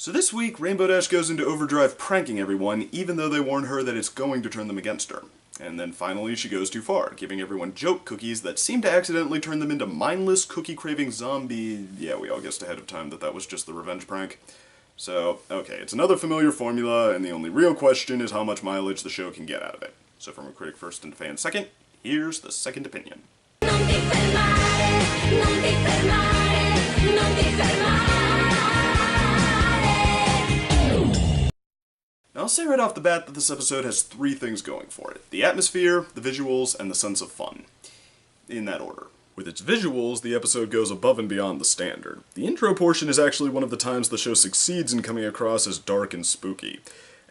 So this week, Rainbow Dash goes into overdrive pranking everyone, even though they warn her that it's going to turn them against her. And then finally she goes too far, giving everyone joke cookies that seem to accidentally turn them into mindless, cookie-craving zombie... Yeah, we all guessed ahead of time that that was just the revenge prank. So, okay, it's another familiar formula, and the only real question is how much mileage the show can get out of it. So from a critic first and a fan second, here's the second opinion. Now, I'll say right off the bat that this episode has three things going for it. The atmosphere, the visuals, and the sense of fun. In that order. With its visuals, the episode goes above and beyond the standard. The intro portion is actually one of the times the show succeeds in coming across as dark and spooky.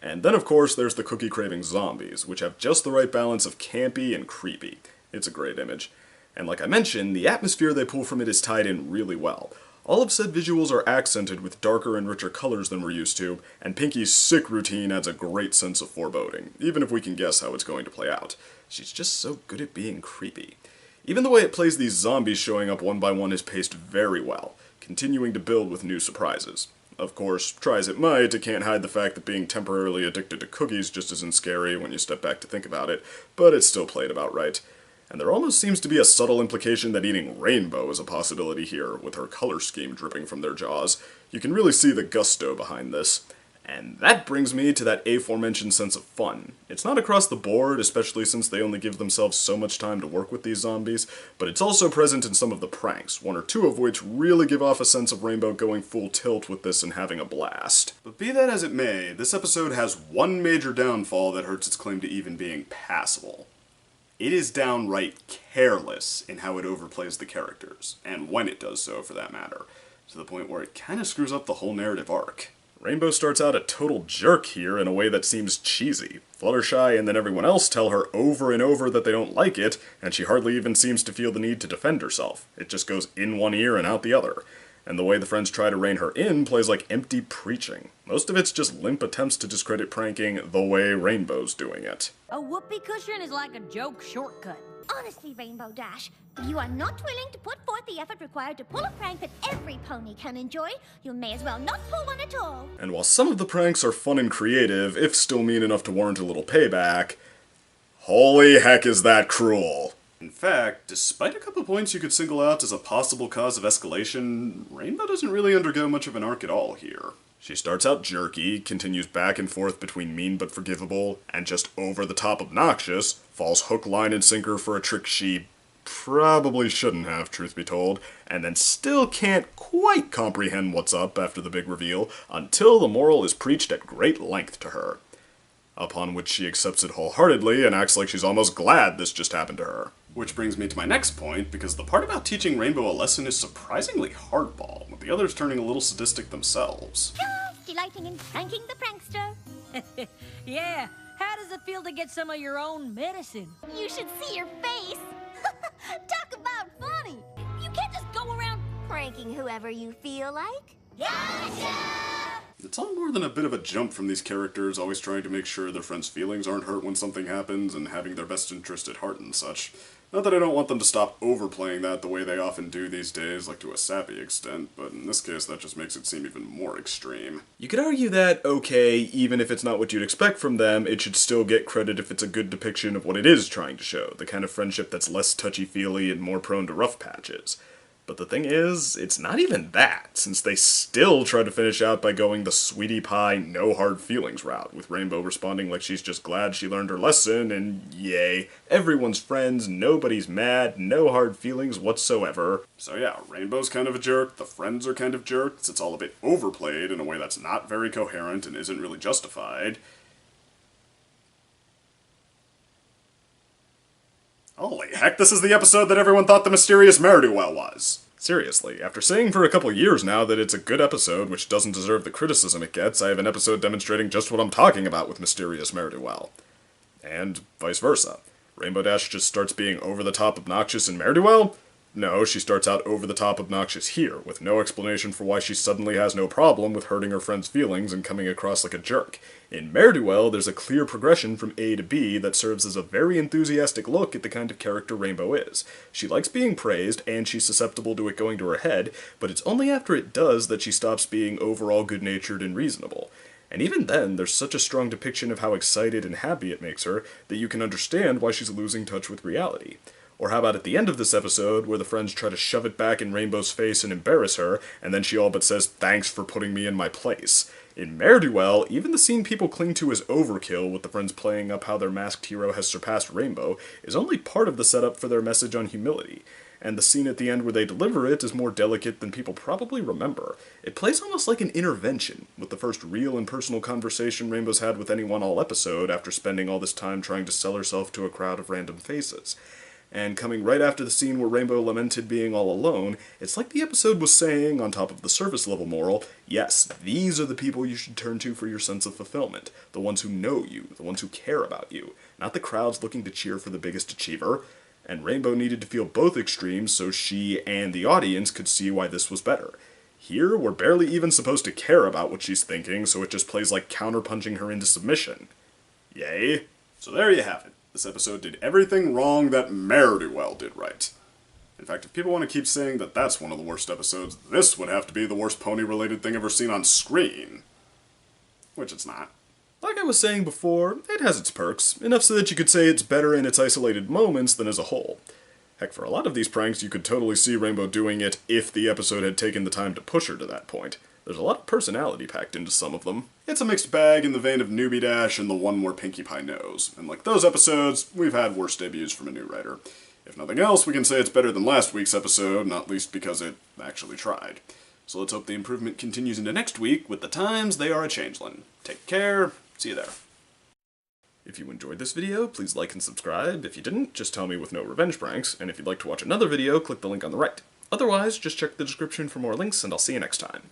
And then, of course, there's the cookie-craving zombies, which have just the right balance of campy and creepy. It's a great image. And like I mentioned, the atmosphere they pull from it is tied in really well. All of said visuals are accented with darker and richer colors than we're used to, and Pinky's sick routine adds a great sense of foreboding, even if we can guess how it's going to play out. She's just so good at being creepy. Even the way it plays these zombies showing up one by one is paced very well, continuing to build with new surprises. Of course, try as it might, it can't hide the fact that being temporarily addicted to cookies just isn't scary when you step back to think about it, but it's still played about right. And there almost seems to be a subtle implication that eating Rainbow is a possibility here, with her color scheme dripping from their jaws. You can really see the gusto behind this. And that brings me to that aforementioned sense of fun. It's not across the board, especially since they only give themselves so much time to work with these zombies, but it's also present in some of the pranks, one or two of which really give off a sense of Rainbow going full tilt with this and having a blast. But be that as it may, this episode has one major downfall that hurts its claim to even being passable. It is downright careless in how it overplays the characters, and when it does so, for that matter, to the point where it kinda screws up the whole narrative arc. Rainbow starts out a total jerk here in a way that seems cheesy. Fluttershy and then everyone else tell her over and over that they don't like it, and she hardly even seems to feel the need to defend herself. It just goes in one ear and out the other. And the way the friends try to rein her in plays like empty preaching. Most of it's just limp attempts to discredit pranking the way Rainbow's doing it. A whoopee cushion is like a joke shortcut. Honestly, Rainbow Dash, if you are not willing to put forth the effort required to pull a prank that every pony can enjoy, you may as well not pull one at all. And while some of the pranks are fun and creative, if still mean enough to warrant a little payback, holy heck is that cruel. In fact, despite a couple points you could single out as a possible cause of escalation, Rainbow doesn't really undergo much of an arc at all here. She starts out jerky, continues back and forth between mean but forgivable, and just over-the-top obnoxious, falls hook, line, and sinker for a trick she probably shouldn't have, truth be told, and then still can't quite comprehend what's up after the big reveal, until the moral is preached at great length to her. Upon which she accepts it wholeheartedly and acts like she's almost glad this just happened to her. Which brings me to my next point, because the part about teaching Rainbow a lesson is surprisingly hardball, with the others turning a little sadistic themselves. Just delighting in pranking the prankster. Yeah, how does it feel to get some of your own medicine? You should see your face. Talk about funny. You can't just go around pranking whoever you feel like. Gotcha! It's all more than a bit of a jump from these characters, always trying to make sure their friends' feelings aren't hurt when something happens, and having their best interest at heart and such. Not that I don't want them to stop overplaying that the way they often do these days, like to a sappy extent, but in this case that just makes it seem even more extreme. You could argue that, okay, even if it's not what you'd expect from them, it should still get credit if it's a good depiction of what it is trying to show, the kind of friendship that's less touchy-feely and more prone to rough patches. But the thing is, it's not even that, since they still try to finish out by going the sweetie pie, no hard feelings route, with Rainbow responding like she's just glad she learned her lesson, and yay, everyone's friends, nobody's mad, no hard feelings whatsoever. So yeah, Rainbow's kind of a jerk, the friends are kind of jerks, it's all a bit overplayed in a way that's not very coherent and isn't really justified. Holy heck, this is the episode that everyone thought the mysterious Ne'er-do-well was. Seriously, after saying for a couple years now that it's a good episode which doesn't deserve the criticism it gets, I have an episode demonstrating just what I'm talking about with mysterious Ne'er-do-well. And vice versa. Rainbow Dash just starts being over-the-top obnoxious in Ne'er-do-well? No, she starts out over-the-top obnoxious here, with no explanation for why she suddenly has no problem with hurting her friend's feelings and coming across like a jerk. In Ne'er-Do-Well, there's a clear progression from A to B that serves as a very enthusiastic look at the kind of character Rainbow is. She likes being praised, and she's susceptible to it going to her head, but it's only after it does that she stops being overall good-natured and reasonable. And even then, there's such a strong depiction of how excited and happy it makes her that you can understand why she's losing touch with reality. Or how about at the end of this episode, where the friends try to shove it back in Rainbow's face and embarrass her, and then she all but says, "Thanks for putting me in my place." In Ne'er-Do-Well, even the scene people cling to as overkill, with the friends playing up how their masked hero has surpassed Rainbow, is only part of the setup for their message on humility. And the scene at the end where they deliver it is more delicate than people probably remember. It plays almost like an intervention, with the first real and personal conversation Rainbow's had with anyone all episode after spending all this time trying to sell herself to a crowd of random faces. And coming right after the scene where Rainbow lamented being all alone, it's like the episode was saying, on top of the surface level moral, yes, these are the people you should turn to for your sense of fulfillment. The ones who know you, the ones who care about you, not the crowds looking to cheer for the biggest achiever. And Rainbow needed to feel both extremes so she and the audience could see why this was better. Here, we're barely even supposed to care about what she's thinking, so it just plays like counterpunching her into submission. Yay. So there you have it. This episode did everything wrong that Ne'er-Do-Well did right. In fact, if people want to keep saying that that's one of the worst episodes, this would have to be the worst pony-related thing ever seen on screen. Which it's not. Like I was saying before, it has its perks, enough so that you could say it's better in its isolated moments than as a whole. Heck, for a lot of these pranks, you could totally see Rainbow doing it if the episode had taken the time to push her to that point. There's a lot of personality packed into some of them. It's a mixed bag in the vein of Newbie Dash and the one where Pinkie Pie knows. And like those episodes, we've had worse debuts from a new writer. If nothing else, we can say it's better than last week's episode, not least because it actually tried. So let's hope the improvement continues into next week. With the times, they are a-changelin'. Take care. See you there. If you enjoyed this video, please like and subscribe. If you didn't, just tell me with no revenge pranks. And if you'd like to watch another video, click the link on the right. Otherwise, just check the description for more links, and I'll see you next time.